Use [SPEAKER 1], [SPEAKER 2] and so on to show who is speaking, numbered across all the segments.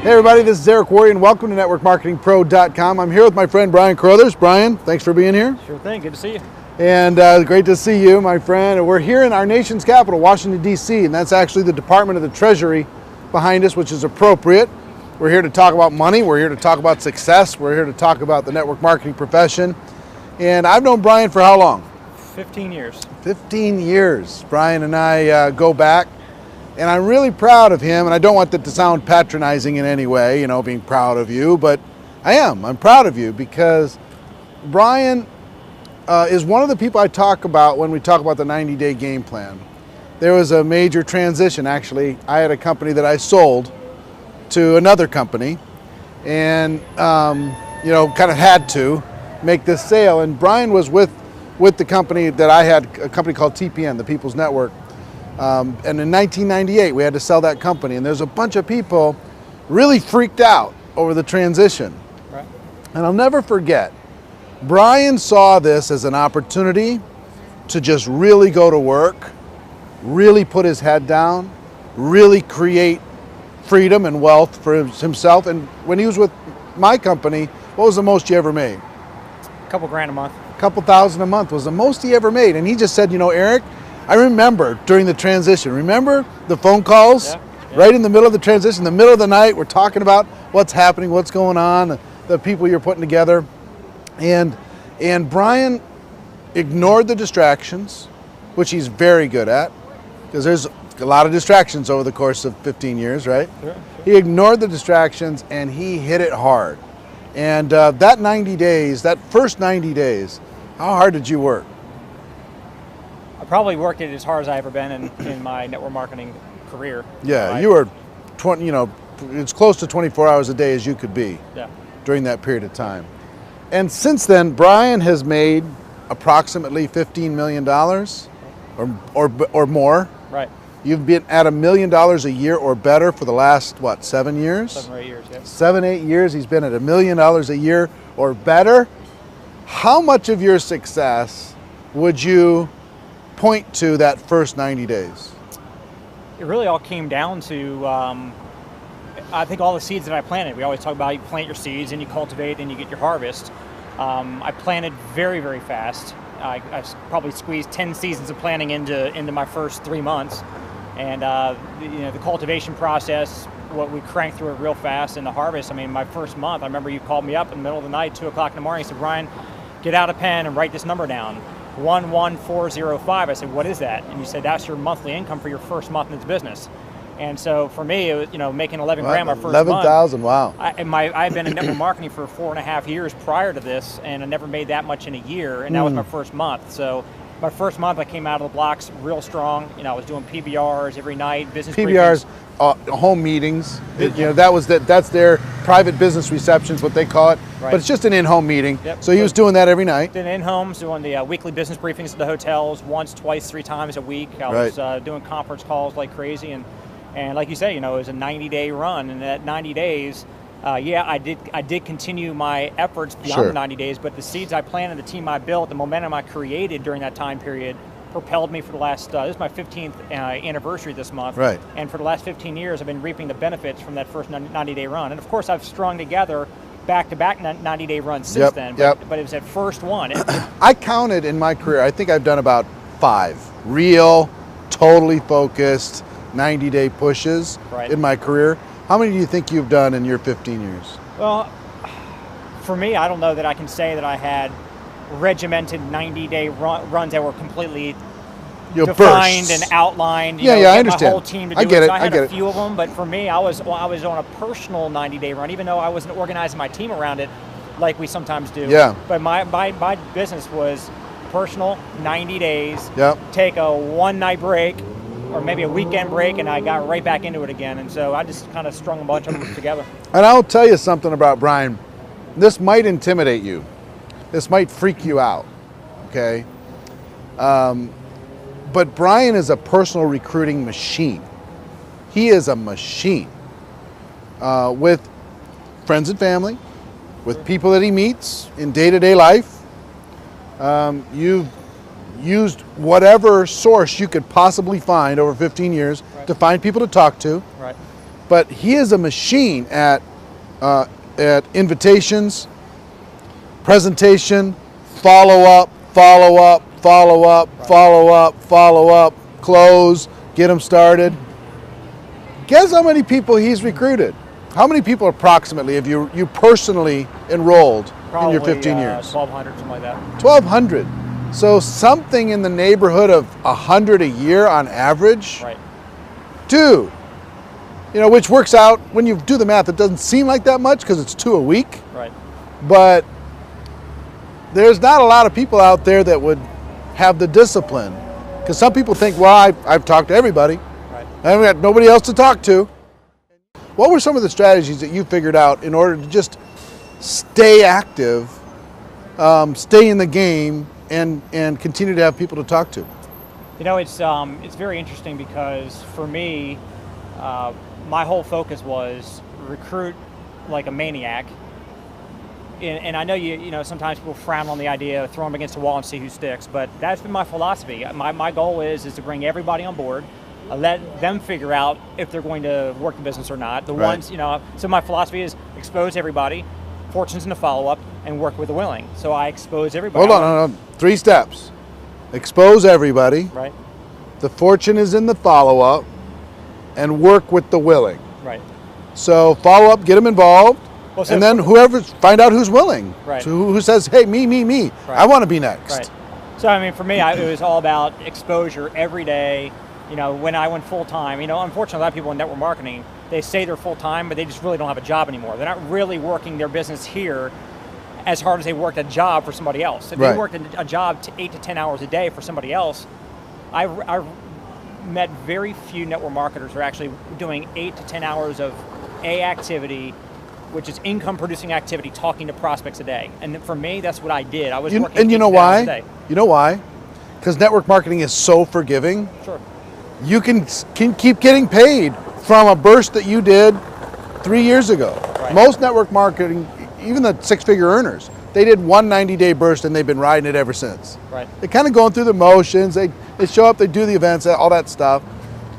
[SPEAKER 1] Hey everybody, this is Eric Worre and welcome to NetworkMarketingPro.com. I'm here with my friend Brian Carruthers. Brian, thanks for being here.
[SPEAKER 2] Sure thing, good to see you.
[SPEAKER 1] And great to see you, my friend. And we're here in our nation's capital, Washington, D.C., and that's actually the Department of the Treasury behind us, which is appropriate. We're here to talk about money, we're here to talk about success, we're here to talk about the network marketing profession. And I've known Brian for how long?
[SPEAKER 2] 15 years.
[SPEAKER 1] 15 years. Brian and I go back. And I'm really proud of him, and I don't want that to sound patronizing in any way, you know, being proud of you, but I am. I'm proud of you because Brian is one of the people I talk about when we talk about the 90-day game plan. There was a major transition, actually. I had a company that I sold to another company and, you know, kind of had to make this sale. And Brian was with the company that I had, a company called TPN, the People's Network. And in 1998, we had to sell that company, and there's a bunch of people really freaked out over the transition.
[SPEAKER 2] Right.
[SPEAKER 1] And I'll never forget, Brian saw this as an opportunity to just really go to work, really put his head down, really create freedom and wealth for himself. And when he was with my company, what was the most you ever made?
[SPEAKER 2] A couple grand a month.
[SPEAKER 1] A couple thousand a month was the most he ever made. And he just said, you know, Eric, I remember during the transition, remember the phone calls?
[SPEAKER 2] Yeah.
[SPEAKER 1] Right in the middle of the transition, the middle of the night, we're talking about what's happening, what's going on, the people you're putting together. And Brian ignored the distractions, which he's very good at, because there's a lot of distractions over the course of 15 years, right?
[SPEAKER 2] Sure.
[SPEAKER 1] He ignored the distractions and he hit it hard. And that 90 days, that first 90 days, how hard did you work?
[SPEAKER 2] I probably worked it as hard as I ever been in my network marketing career.
[SPEAKER 1] Yeah, you were 20, you know, it's close to 24 hours a day as you could be.
[SPEAKER 2] Yeah.
[SPEAKER 1] During that period of time. And since then, Brian has made approximately $15 million or more.
[SPEAKER 2] Right.
[SPEAKER 1] You've been at $1 million a year or better for the last, what, 7 years?
[SPEAKER 2] 7 or 8 years, yeah.
[SPEAKER 1] 7, 8 years, he's been at $1 million a year or better. How much of your success would you point to that first 90 days?
[SPEAKER 2] It really all came down to, I think, all the seeds that I planted. We always talk about you plant your seeds and you cultivate and you get your harvest. I planted very, very fast. I probably squeezed 10 seasons of planting into my first 3 months. And you know, the cultivation process, what we cranked through it real fast. And the harvest, I mean, my first month, I remember you called me up in the middle of the night, 2 o'clock in the morning, you said, Brian, get out a pen and write this number down. 11405. I said, what is that? And you said, that's your monthly income for your first month in this business. And so for me, it was, you know, making 11 grand my first
[SPEAKER 1] 11,000, wow.
[SPEAKER 2] I've been in network marketing for 4.5 years prior to this, and I never made that much in a year, and that was my first month. So my first month, I came out of the blocks real strong. You know, I was doing PBRs every night, business
[SPEAKER 1] PBRs, home meetings. You know, that's their private business receptions, what they call it.
[SPEAKER 2] Right.
[SPEAKER 1] But it's just an in-home meeting.
[SPEAKER 2] Yep.
[SPEAKER 1] So he was doing that every night.
[SPEAKER 2] Then in-homes, doing the weekly business briefings at the hotels, once, twice, 3 times a week. I was doing conference calls like crazy, and like you say, you know, it was a 90-day run, and that 90 days, yeah, I did continue my efforts beyond the 90 days, but the seeds I planted, the team I built, the momentum I created during that time period propelled me for the last, this is my 15th anniversary this month. Right. And for the last 15 years, I've been reaping the benefits from that first 90-day run. And of course, I've strung together back-to-back 90-day runs since then, but it was that first one.
[SPEAKER 1] I counted in my career, I think I've done about 5 real, totally focused 90-day pushes in my career. How many do you think you've done in your 15 years?
[SPEAKER 2] Well, for me, I don't know that I can say that I had regimented 90-day runs that were completely defined and outlined. You know,
[SPEAKER 1] I understand.
[SPEAKER 2] My whole team to do
[SPEAKER 1] I get it.
[SPEAKER 2] So I had a few of them, but for me, I was on a personal 90-day run, even though I wasn't organizing my team around it like we sometimes do. Yeah. But my business was personal, 90 days. Yep. Take a one-night break, or maybe a weekend break, and I got right back into it again. And so I just kind of strung a bunch of them together. And
[SPEAKER 1] I'll tell you something about Brian. This might intimidate you. This might freak you out, okay? But Brian is a personal recruiting machine. He is a machine with friends and family, with people that he meets in day-to-day life. You've used whatever source you could possibly find over 15 years to find people to talk to.
[SPEAKER 2] Right.
[SPEAKER 1] but he is a machine at invitations, presentation, follow up, close, get them started. Guess how many people he's recruited? How many people approximately have you personally enrolled in your 15 years?
[SPEAKER 2] 1,200, something like that.
[SPEAKER 1] 1,200. So something in the neighborhood of 100 a year on average.
[SPEAKER 2] Right.
[SPEAKER 1] Dude, which works out, when you do the math, it doesn't seem like that much because it's 2 a week.
[SPEAKER 2] Right.
[SPEAKER 1] But there's not a lot of people out there that would have the discipline. Because some people think, well, I've talked to everybody.
[SPEAKER 2] Right.
[SPEAKER 1] I've got nobody else to talk to. What were some of the strategies that you figured out in order to just stay active, stay in the game, and continue to have people to talk to?
[SPEAKER 2] It's very interesting because for me, my whole focus was recruit like a maniac. And I know sometimes people frown on the idea of throw them against the wall and see who sticks, but that's been my philosophy. My goal is to bring everybody on board, let them figure out if they're going to work the business or not. So my philosophy is expose everybody, fortunes in the follow-up, and work with the willing. So I expose everybody.
[SPEAKER 1] Hold on. 3 steps. Expose everybody.
[SPEAKER 2] Right.
[SPEAKER 1] The fortune is in the follow-up, and work with the willing.
[SPEAKER 2] Right.
[SPEAKER 1] So follow-up, get them involved, and then find out who's willing.
[SPEAKER 2] Right.
[SPEAKER 1] So who says, hey, me.
[SPEAKER 2] Right.
[SPEAKER 1] I want to be next.
[SPEAKER 2] Right. So for me, it was all about exposure every day. When I went full-time, unfortunately, a lot of people in network marketing, they say they're full-time, but they just really don't have a job anymore. They're not really working their business here as hard as they worked a job for somebody else. If they worked a job 8 to 10 hours a day for somebody else, I've met very few network marketers who are actually doing 8 to 10 hours of activity, which is income-producing activity, talking to prospects a day. And for me, that's what I did. I was working.
[SPEAKER 1] And you know why? You know why? Because network marketing is so forgiving.
[SPEAKER 2] Sure.
[SPEAKER 1] You can keep getting paid from a burst that you did 3 years ago.
[SPEAKER 2] Right.
[SPEAKER 1] Most network marketing, even the 6-figure earners, they did one 90-day burst and they've been riding it ever since.
[SPEAKER 2] Right.
[SPEAKER 1] They're kind of going through the motions. They show up, they do the events, all that stuff.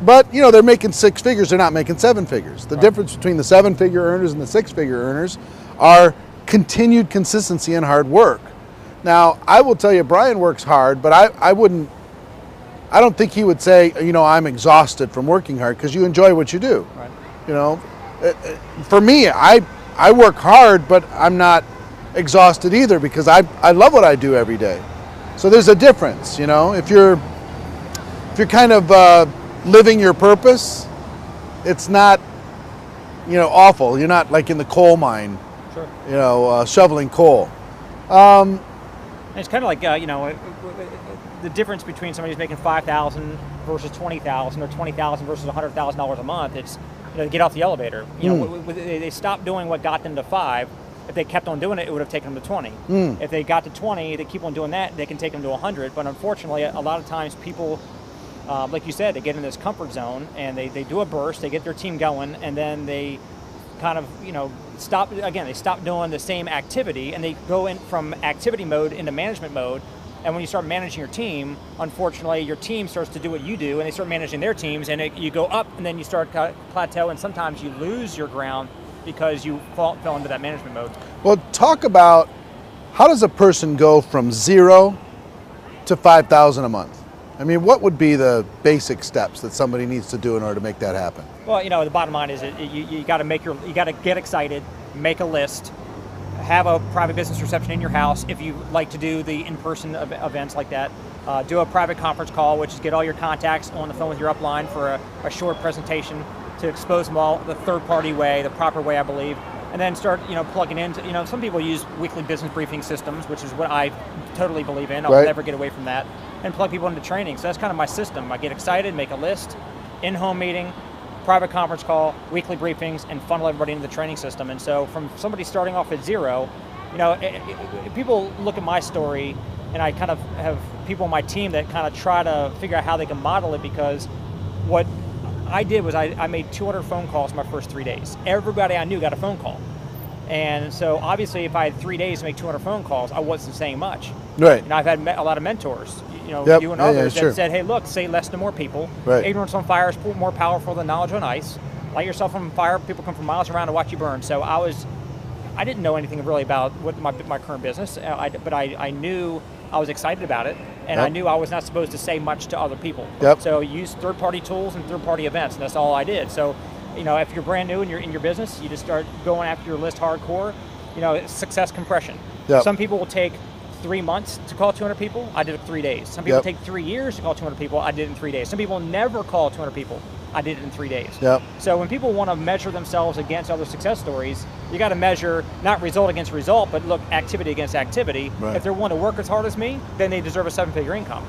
[SPEAKER 1] But they're making 6 figures, they're not making 7 figures. The difference between the 7-figure earners and the 6-figure earners are continued consistency and hard work. Now, I will tell you, Brian works hard, but I don't think he would say, I'm exhausted from working hard, because you enjoy what you do.
[SPEAKER 2] Right.
[SPEAKER 1] For me, I work hard, but I'm not exhausted either, because I love what I do every day. So there's a difference, if you're kind of living your purpose, it's not, awful. You're not like in the coal mine,
[SPEAKER 2] Sure.
[SPEAKER 1] Shoveling coal.
[SPEAKER 2] It's kind of like, the difference between somebody who's making $5,000 versus $20,000 or $20,000 versus $100,000 a month. It's, get off the elevator. They stopped doing what got them to 5. If they kept on doing it, it would have taken them to 20. If they got to 20, they keep on doing that, they can take them to 100. But unfortunately, a lot of times people, like you said, they get in this comfort zone and they do a burst, they get their team going, and then they kind of, stop doing the same activity, and they go in from activity mode into management mode. And when you start managing your team, unfortunately, your team starts to do what you do, and they start managing their teams, and you go up, and then you start plateau, and sometimes you lose your ground because you fell into that management mode.
[SPEAKER 1] Well, talk about, how does a person go from 0 to 5,000 a month? I mean, what would be the basic steps that somebody needs to do in order to make that happen?
[SPEAKER 2] Well, the bottom line is you got to get excited, make a list, have a private business reception in your house if you like to do the in-person events like that. Do a private conference call, which is get all your contacts on the phone with your upline for a short presentation to expose them all the third-party way, the proper way, I believe. And then start, plugging into, some people use weekly business briefing systems, which is what I totally believe in. I'll never get away from that. And plug people into training. So that's kind of my system. I get excited, make a list, in-home meeting, private conference call, weekly briefings, and funnel everybody into the training system. And so from somebody starting off at 0, people look at my story, and I kind of have people on my team that kind of try to figure out how they can model it, because what I did was I made 200 phone calls my first 3 days. Everybody I knew got a phone call. And so obviously if I had 3 days to make 200 phone calls, I wasn't saying much.
[SPEAKER 1] Right.
[SPEAKER 2] I've had a lot of mentors, you and others that said, hey, look, say less to more people.
[SPEAKER 1] Right.
[SPEAKER 2] Ignorance on fire is more powerful than knowledge on ice. light yourself on fire. People come from miles around to watch you burn. So I didn't know anything really about what my current business, but I knew I was excited about it, and I knew I was not supposed to say much to other people. So use third-party tools and third-party events, and that's all I did. So, if you're brand new and you're in your business, you just start going after your list hardcore. It's success compression. Some people will take 3 months to call 200 people. I did it in 3 days. Some people take 3 years to call 200 people. I did it in 3 days. Some people never call 200 people. I did it in 3 days. So when people want to measure themselves against other success stories, you got to measure not result against result, but look activity against activity. If they want to work as hard as me, then they deserve a 7-figure income.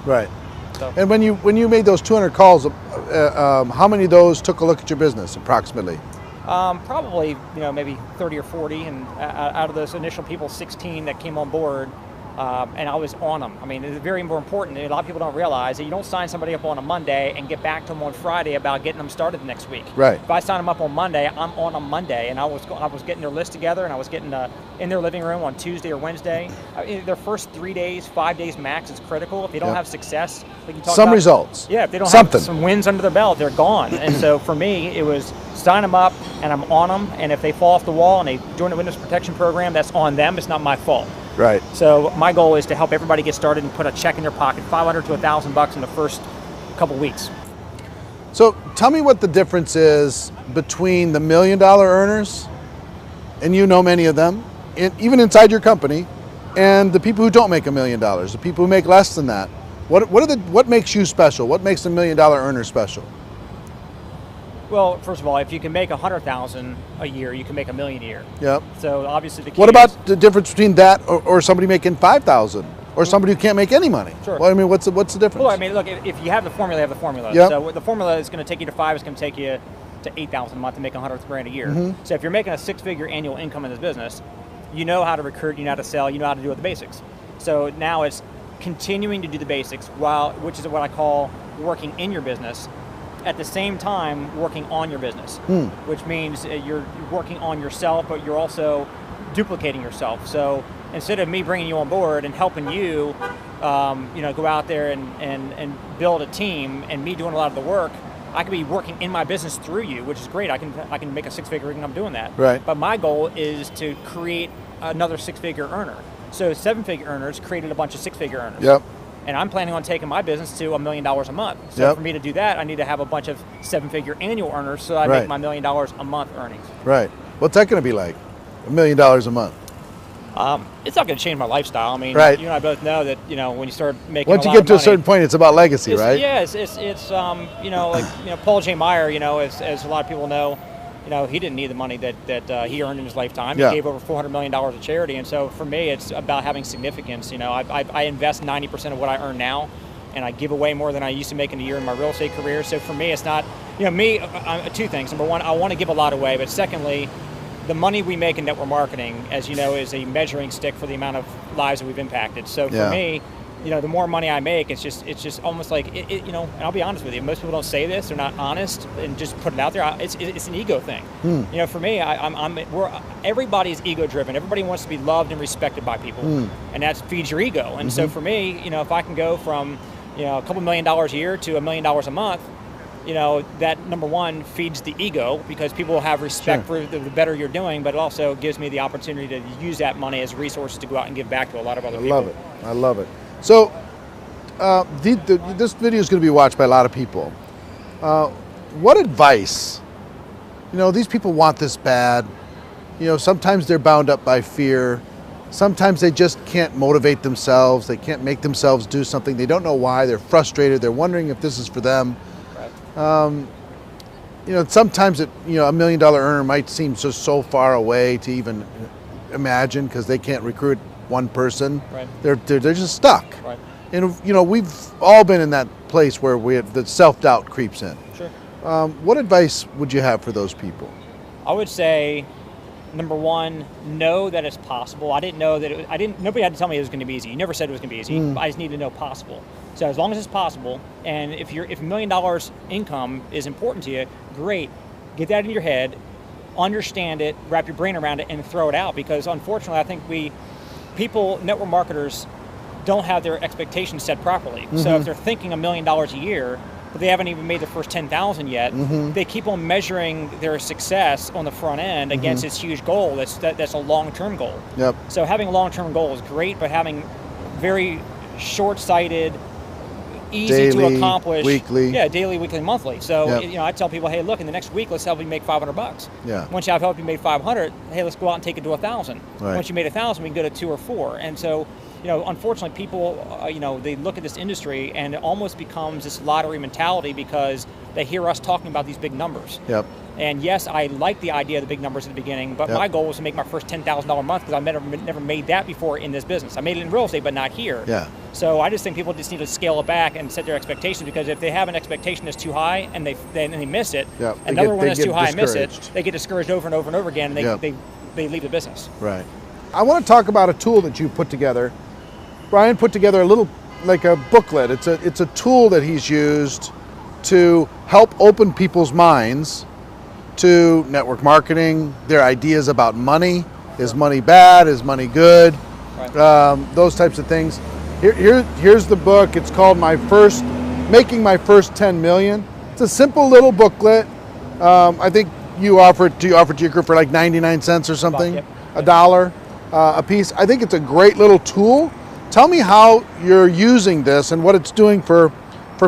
[SPEAKER 2] So.
[SPEAKER 1] And when you made those 200 calls, how many of those took a look at your business approximately?
[SPEAKER 2] Probably maybe 30 or 40, and out of those initial people, 16 that came on board. And I was on them. I mean, it's very more important. A lot of people don't realize that you don't sign somebody up on a Monday and get back to them on Friday about getting them started the next week. If I sign them up on Monday, I'm on a Monday, and I was getting their list together, and I was getting in their living room on Tuesday or Wednesday. Their first 3 days, 5 days max is critical. If they don't have success, we can talk
[SPEAKER 1] some
[SPEAKER 2] about
[SPEAKER 1] results.
[SPEAKER 2] If they don't have some wins under their belt, they're gone. And so for me, it was sign them up, and I'm on them. And if they fall off the wall and they join the witness protection program, that's on them. It's not my fault. So my goal is to help everybody get started and put a check in their pocket, $500 to $1,000 in the first couple weeks.
[SPEAKER 1] So tell me what the difference is between the $1 million earners, and many of them, even inside your company, and the people who don't make $1 million, the people who make less than that. What makes you special? What makes a $1 million earner special?
[SPEAKER 2] Well, first of all, if you can make $100,000 a year, you can make $1 million a year. So obviously the key
[SPEAKER 1] What about the difference between that or somebody making $5,000 or somebody who can't make any money? Well, I mean, what's the difference?
[SPEAKER 2] Well, I mean, look, if you have the formula, you have the formula. So the formula is going to take you to 5, it's going to take you to $8,000 a month to make $100,000 a year. So if you're making a 6-figure annual income in this business, you know how to recruit, you know how to sell, you know how to do the basics. So now it's continuing to do the basics, which is what I call working in your business, at the same time working on your business, which means you're working on yourself, but you're also duplicating yourself. So instead of me bringing you on board and helping you, go out there and build a team, and me doing a lot of the work, I could be working in my business through you, which is great. I can make a 6-figure income doing that. But my goal is to create another 6-figure earner. So 7-figure earners created a bunch of 6-figure earners. And I'm planning on taking my business to $1 million a month. So for me to do that, I need to have a bunch of 7-figure annual earners, so I make my $1 million a month earnings.
[SPEAKER 1] What's that going to be like? $1 million a month?
[SPEAKER 2] It's not going to change my lifestyle. I mean, you and I both know that when you start making
[SPEAKER 1] once you get to a certain point, it's about legacy, right?
[SPEAKER 2] Yeah, it's Paul J. Meyer, as a lot of people know, he didn't need the money that he earned in his lifetime. He gave over $400 million to charity, and so for me, it's about having significance. I invest 90% of what I earn now, and I give away more than I used to make in a year in my real estate career. So for me, it's not, two things. Number one, I want to give a lot away, but secondly, the money we make in network marketing, as you know, is a measuring stick for the amount of lives that we've impacted. So for me, the more money I make, it's just almost like and I'll be honest with you, most people don't say this, they're not honest and just put it out there. It's an ego thing. For me, everybody's ego driven. Everybody wants to be loved and respected by people, and that feeds your ego. And so for me, if I can go from a couple $1 million a year to $1 million a month, that number one feeds the ego, because people will have respect for the better you're doing, but it also gives me the opportunity to use that money as resources to go out and give back to a lot of other people.
[SPEAKER 1] I love it. So this video is going to be watched by a lot of people. What advice, these people want this bad, sometimes they're bound up by fear, sometimes they just can't motivate themselves, they can't make themselves do something, they don't know why, they're frustrated, they're wondering if this is for them. Sometimes a $1 million earner might seem so far away to even imagine, because they can't recruit one person. They're just stuck. And we've all been in that place where the self-doubt creeps in. What advice would you have for those people?
[SPEAKER 2] I would say, number one, know that it's possible. I didn't know that nobody had to tell me it was going to be easy. You never said it was going to be easy. I just need to know possible. So as long as it's possible, and if $1 million income is important to you, great. Get that in your head, understand it, wrap your brain around it, and throw it out. Because unfortunately, I think network marketers don't have their expectations set properly. So if they're thinking $1 million a year, but they haven't even made the first 10,000 yet. They keep on measuring their success on the front end against this huge goal. That's a long-term goal.
[SPEAKER 1] Yep.
[SPEAKER 2] So having a long-term goal is great, but having very short-sighted, easy
[SPEAKER 1] daily,
[SPEAKER 2] to accomplish,
[SPEAKER 1] weekly.
[SPEAKER 2] Yeah, daily, weekly, monthly. So
[SPEAKER 1] Yep.
[SPEAKER 2] you know, I tell people, hey, look, in the next week, let's help you make $500.
[SPEAKER 1] Yeah.
[SPEAKER 2] Once I've helped you make 500, hey, let's go out and take it to 1,000.
[SPEAKER 1] Right.
[SPEAKER 2] Once you made 1,000, we can go to 2 or 4. And so, you know, unfortunately, people, you know, they look at this industry and it almost becomes this lottery mentality because they hear us talking about these big numbers.
[SPEAKER 1] Yep.
[SPEAKER 2] And yes, I like the idea of the big numbers at the beginning, but
[SPEAKER 1] Yep.
[SPEAKER 2] my goal was to make my first $10,000 a month because I never made that before in this business. I made it in real estate, but not here.
[SPEAKER 1] Yeah.
[SPEAKER 2] So I just think people just need to scale it back and set their expectations, because if they have an expectation that's too high and they miss it,
[SPEAKER 1] Yep.
[SPEAKER 2] another one that's
[SPEAKER 1] get
[SPEAKER 2] too high and miss it,
[SPEAKER 1] discouraged.
[SPEAKER 2] they get discouraged over and over and over again, and
[SPEAKER 1] Yep.
[SPEAKER 2] they leave the business.
[SPEAKER 1] Right. I want to talk about a tool that you put together. Brian put together a little, like a booklet. It's a tool that he's used to help open people's minds to network marketing, their ideas about money. Is money bad? Is money good?
[SPEAKER 2] Right.
[SPEAKER 1] Those types of things. Here's the book. It's called Making My First 10 Million. It's a simple little booklet. I think you offer it to your group for like 99 cents or something,
[SPEAKER 2] Yep.
[SPEAKER 1] $1 a piece. I think it's a great little tool. Tell me how you're using this and what it's doing for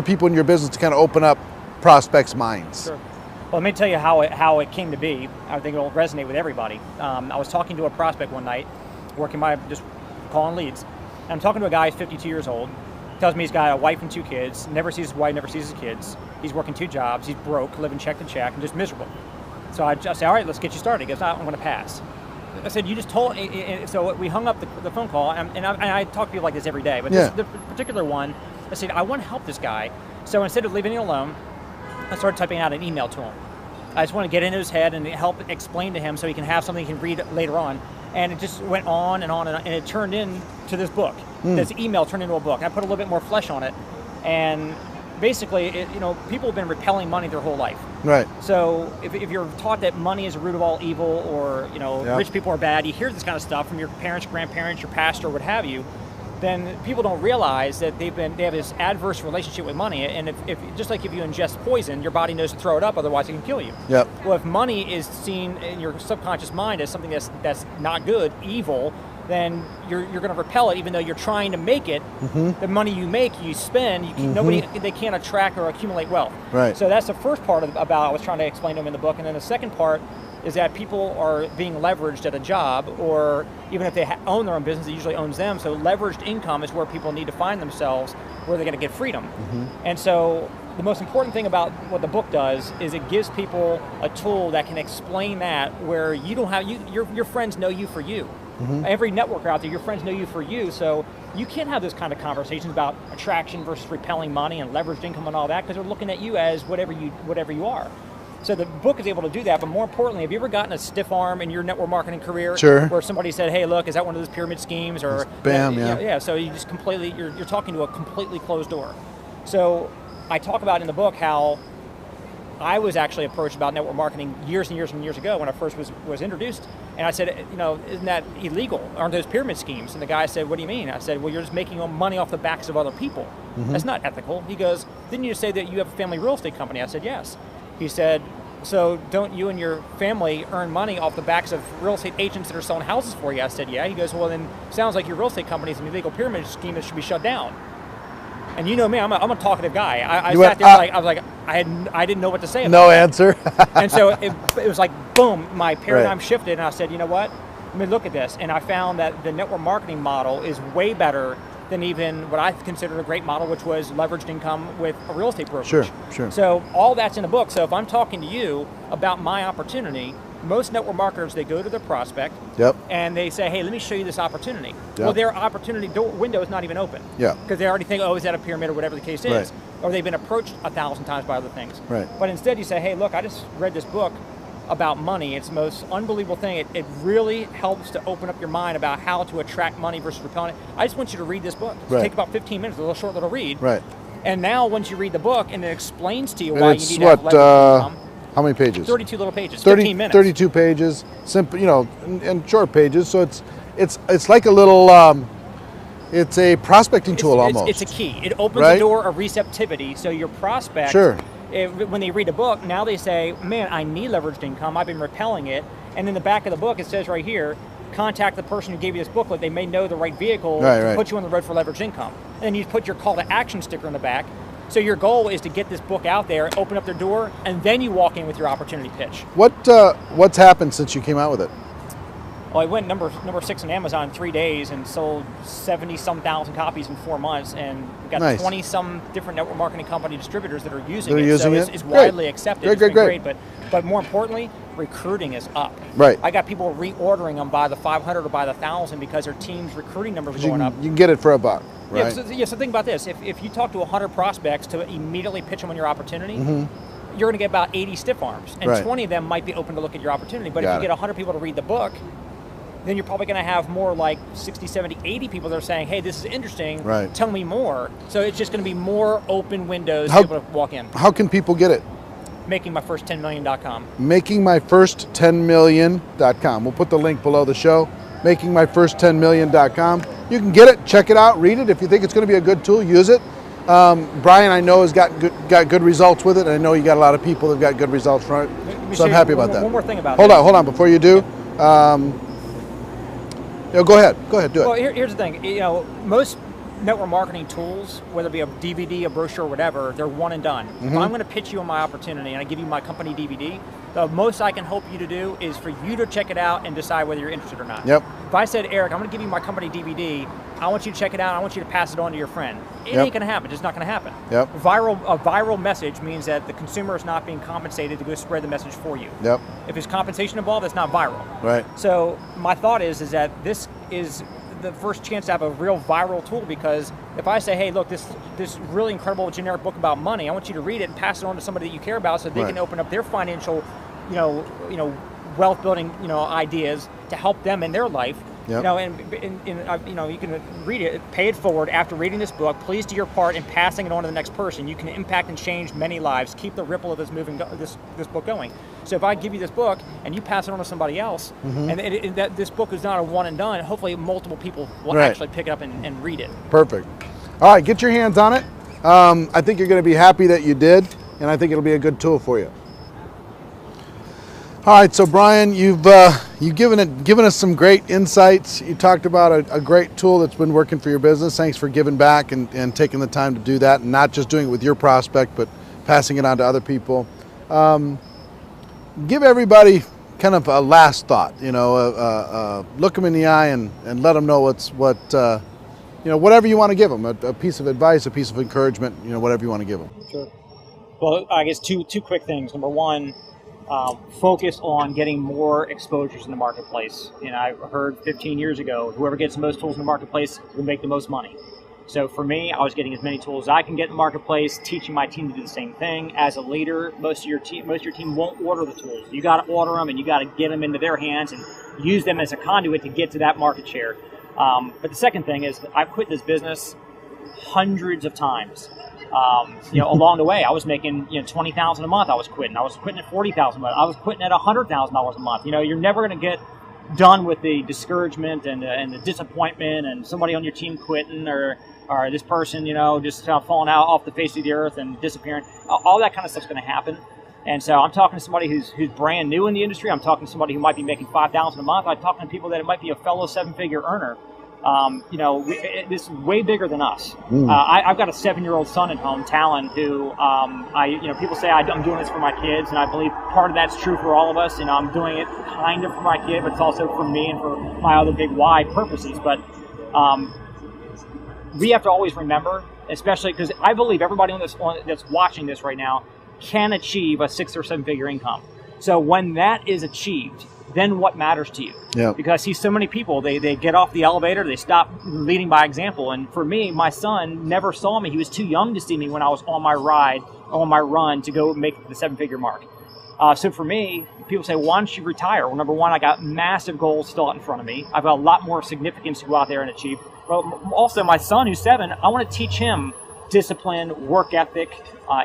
[SPEAKER 1] people in your business to kind of open up prospects' minds.
[SPEAKER 2] Sure. Well, let me tell you how it came to be. I think it'll resonate with everybody. I was talking to a prospect one night, just calling leads. And I'm talking to a guy who's 52 years old. Tells me he's got a wife and 2 kids, never sees his wife, never sees his kids. He's working 2 jobs, he's broke, living check to check, and just miserable. So I say, all right, let's get you started. He goes, I'm going to pass. I said, you just told, so we hung up the phone call, and I talk to people like this every day, but
[SPEAKER 1] Yeah.
[SPEAKER 2] the particular one, I said, I want to help this guy. So instead of leaving him alone, I started typing out an email to him. I just want to get into his head and help explain to him so he can have something he can read later on. And it just went on and on, and it turned into this book. This email turned into a book. And I put a little bit more flesh on it. And basically, people have been repelling money their whole life.
[SPEAKER 1] Right.
[SPEAKER 2] So if you're taught that money is the root of all evil, or
[SPEAKER 1] Yep.
[SPEAKER 2] rich people are bad, you hear this kind of stuff from your parents, grandparents, your pastor, what have you, then people don't realize that they have this adverse relationship with money. And if just like if you ingest poison, your body knows to throw it up, otherwise it can kill you.
[SPEAKER 1] Yep.
[SPEAKER 2] Well, if money is seen in your subconscious mind as something that's not good, evil, then you're going to repel it, even though you're trying to make it. The money you make, you spend. They can't attract or accumulate wealth.
[SPEAKER 1] Right.
[SPEAKER 2] So that's the first part about I was trying to explain to them in the book, and then the second part is that people are being leveraged at a job, or even if they own their own business, it usually owns them. So leveraged income is where people need to find themselves, where they're going to get freedom. And so the most important thing about what the book does is it gives people a tool that can explain that, where you don't have your friends know you for you. Every networker out there, your friends know you for you, so you can't have those kind of conversations about attraction versus repelling money and leveraged income and all that, because they're looking at you as whatever you are. So the book is able to do that, but more importantly, have you ever gotten a stiff arm in your network marketing career?
[SPEAKER 1] Sure.
[SPEAKER 2] Where somebody said, hey, look, is that one of those pyramid schemes? Or
[SPEAKER 1] bam, yeah.
[SPEAKER 2] Yeah, so you just you're talking to a completely closed door. So I talk about in the book how I was actually approached about network marketing years and years and years ago when I first was introduced. And I said, isn't that illegal? Aren't those pyramid schemes? And the guy said, what do you mean? I said, well, you're just making money off the backs of other people. That's not ethical. He goes, didn't you say that you have a family real estate company? I said, yes. He said, so don't you and your family earn money off the backs of real estate agents that are selling houses for you? I said, yeah. He goes, well, then sounds like your real estate company is an illegal pyramid scheme that should be shut down. And you know me, I'm a talkative guy. I sat there I didn't know what to say about
[SPEAKER 1] No
[SPEAKER 2] that.
[SPEAKER 1] answer.
[SPEAKER 2] And so it was like, boom, my paradigm shifted, and I said, you know what? Let me look at this. And I found that the network marketing model is way better than even what I considered a great model, which was leveraged income with a real estate brokerage.
[SPEAKER 1] Sure.
[SPEAKER 2] So all that's in the book. So if I'm talking to you about my opportunity, most network marketers, they go to their prospect and they say, hey, let me show you this opportunity. Well, their opportunity window is not even open. Because they already think, oh, is that a pyramid or whatever the case is. Or they've been approached 1,000 times by other things. But instead you say, hey, look, I just read this book about money. It's the most unbelievable thing. It really helps to open up your mind about how to attract money versus repelling it. I just want you to read this book. It'll take about 15 minutes, a little short little read. And now once you read the book and it explains to you why you need to have leveraged income.
[SPEAKER 1] How many pages?
[SPEAKER 2] 32 little pages, 15 minutes.
[SPEAKER 1] 32 pages, simple, and short pages. So it's like a little It's a prospecting tool almost.
[SPEAKER 2] It's a key. It opens
[SPEAKER 1] right?
[SPEAKER 2] the door of receptivity, so your prospect,
[SPEAKER 1] sure.
[SPEAKER 2] When they read a book, now they say, man, I need leveraged income. I've been repelling it. And in the back of the book, it says right here, contact the person who gave you this booklet. They may know the right vehicle to put you on the road for leveraged income. And then you put your call to action sticker in the back. So your goal is to get this book out there, open up their door, and then you walk in with your opportunity pitch.
[SPEAKER 1] What's happened since you came out with it?
[SPEAKER 2] Well, I went number 6 on Amazon in 3 days and sold 70-some thousand copies in 4 months, and we've got 20-some different network marketing company distributors that are using it. So it's widely accepted. Great. But more importantly, recruiting is up.
[SPEAKER 1] Right.
[SPEAKER 2] I got people reordering them by the 500 or by the 1,000 because their team's recruiting numbers are going up.
[SPEAKER 1] You can get it for $1, right?
[SPEAKER 2] So think about this. If you talk to 100 prospects to immediately pitch them on your opportunity, you're going to get about 80 stiff arms, and 20 of them might be open to look at your opportunity. But if you get 100 people to read the book, then you're probably going to have more like 60, 70, 80 people that are saying, hey, this is interesting, tell me more. So it's just going to be more open windows for people to walk in.
[SPEAKER 1] How can people get it?
[SPEAKER 2] MakingMyFirst10Million.com.
[SPEAKER 1] MakingMyFirst10Million.com. We'll put the link below the show. MakingMyFirst10Million.com. You can get it, check it out, read it. If you think it's going to be a good tool, use it. Brian, I know, has got good results with it. I know you got a lot of people that got good results from it. So I'm happy about that.
[SPEAKER 2] One more thing about
[SPEAKER 1] Hold on. Before you do, go ahead, do it.
[SPEAKER 2] Well, here's the thing. Most network marketing tools, whether it be a DVD, a brochure, whatever, they're one and done. If I'm going to pitch you on my opportunity and I give you my company DVD, the most I can hope you to do is for you to check it out and decide whether you're interested or not.
[SPEAKER 1] Yep.
[SPEAKER 2] If I said, Eric, I'm going to give you my company DVD, I want you to check it out, I want you to pass it on to your friend. It ain't going to happen. It's just not going to happen.
[SPEAKER 1] Yep.
[SPEAKER 2] A viral message means that the consumer is not being compensated to go spread the message for you.
[SPEAKER 1] Yep.
[SPEAKER 2] If there's compensation involved, it's not viral.
[SPEAKER 1] Right.
[SPEAKER 2] So my thought is that this is the first chance to have a real viral tool, because if I say, hey, look, this really incredible generic book about money, I want you to read it and pass it on to somebody that you care about so they can open up their financial, wealth building, ideas to help them in their life.
[SPEAKER 1] Yep.
[SPEAKER 2] You can read it, pay it forward after reading this book. Please do your part in passing it on to the next person. You can impact and change many lives. Keep the ripple of this book going. So if I give you this book and you pass it on to somebody else, and that this book is not a one and done, hopefully multiple people will actually pick it up and read it.
[SPEAKER 1] Perfect. All right, get your hands on it. I think you're going to be happy that you did, and I think it'll be a good tool for you. All right, so Brian, you've given us some great insights. You talked about a great tool that's been working for your business. Thanks for giving back and taking the time to do that, and not just doing it with your prospect, but passing it on to other people. Give everybody kind of a last thought. Look them in the eye and let them know whatever you want to give them. A piece of advice, a piece of encouragement. Whatever you want to give them.
[SPEAKER 2] Sure. Well, I guess two quick things. Number one, focus on getting more exposures in the marketplace. I heard 15 years ago, whoever gets the most tools in the marketplace will make the most money. So for me, I was getting as many tools as I can get in the marketplace, teaching my team to do the same thing. As a leader, most of your team won't order the tools. You got to order them, and you got to get them into their hands and use them as a conduit to get to that market share. But the second thing is, I've quit this business hundreds of times. Along the way, I was making $20,000 a month. I was quitting at $40,000 a month. I was quitting at $100,000 a month. You're never going to get done with the discouragement and the disappointment and somebody on your team quitting or this person just falling out off the face of the earth and disappearing. All that kind of stuff's going to happen. And so I'm talking to somebody who's brand new in the industry. I'm talking to somebody who might be making $5,000 a month. I'm talking to people that it might be a fellow 7-figure earner. This is way bigger than us. I've got a 7-year-old son at home, Talon, who people say I'm doing this for my kids, and I believe part of that's true for all of us. I'm doing it kind of for my kid, but it's also for me and for my other big why purposes. But we have to always remember, especially because I believe everybody that's watching this right now can achieve a 6 or 7-figure income. So when that is achieved, then what matters to you? Yeah. Because I see so many people, they get off the elevator, they stop leading by example. And for me, my son never saw me. He was too young to see me when I was on my run to go make the 7-figure mark. So for me, people say, why don't you retire? Well, number one, I got massive goals still out in front of me. I've got a lot more significance to go out there and achieve. But also my son, who's 7, I want to teach him discipline, work ethic,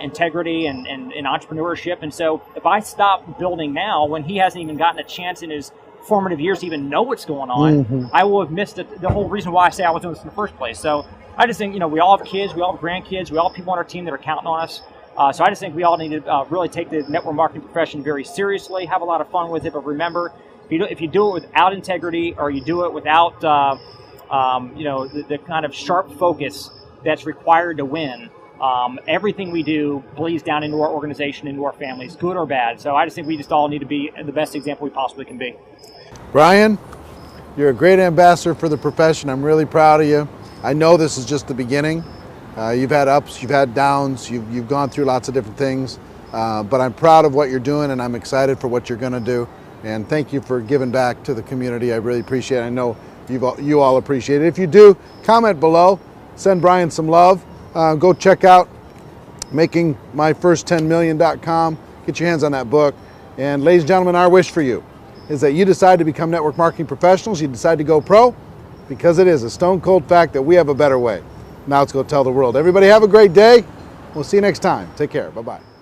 [SPEAKER 2] integrity, and entrepreneurship. And so if I stop building now when he hasn't even gotten a chance in his formative years to even know what's going on, I will have missed it, the whole reason why I say I was doing this in the first place. So I just think, we all have kids, we all have grandkids, we all have people on our team that are counting on us. So I just think we all need to really take the network marketing profession very seriously, have a lot of fun with it, but remember, if you do it without integrity, or you do it without the kind of sharp focus that's required to win, everything we do bleeds down into our organization, into our families, good or bad. So I just think we just all need to be the best example we possibly can be.
[SPEAKER 1] Brian, you're a great ambassador for the profession. I'm really proud of you. I know this is just the beginning. You've had ups, you've had downs, you've gone through lots of different things, but I'm proud of what you're doing, and I'm excited for what you're going to do. And thank you for giving back to the community. I really appreciate it. I know you all appreciate it. If you do, comment below. Send Brian some love. Go check out makingmyfirst10million.com. Get your hands on that book. And ladies and gentlemen, our wish for you is that you decide to become network marketing professionals. You decide to go pro, because it is a stone cold fact that we have a better way. Now let's go tell the world. Everybody have a great day. We'll see you next time. Take care. Bye-bye.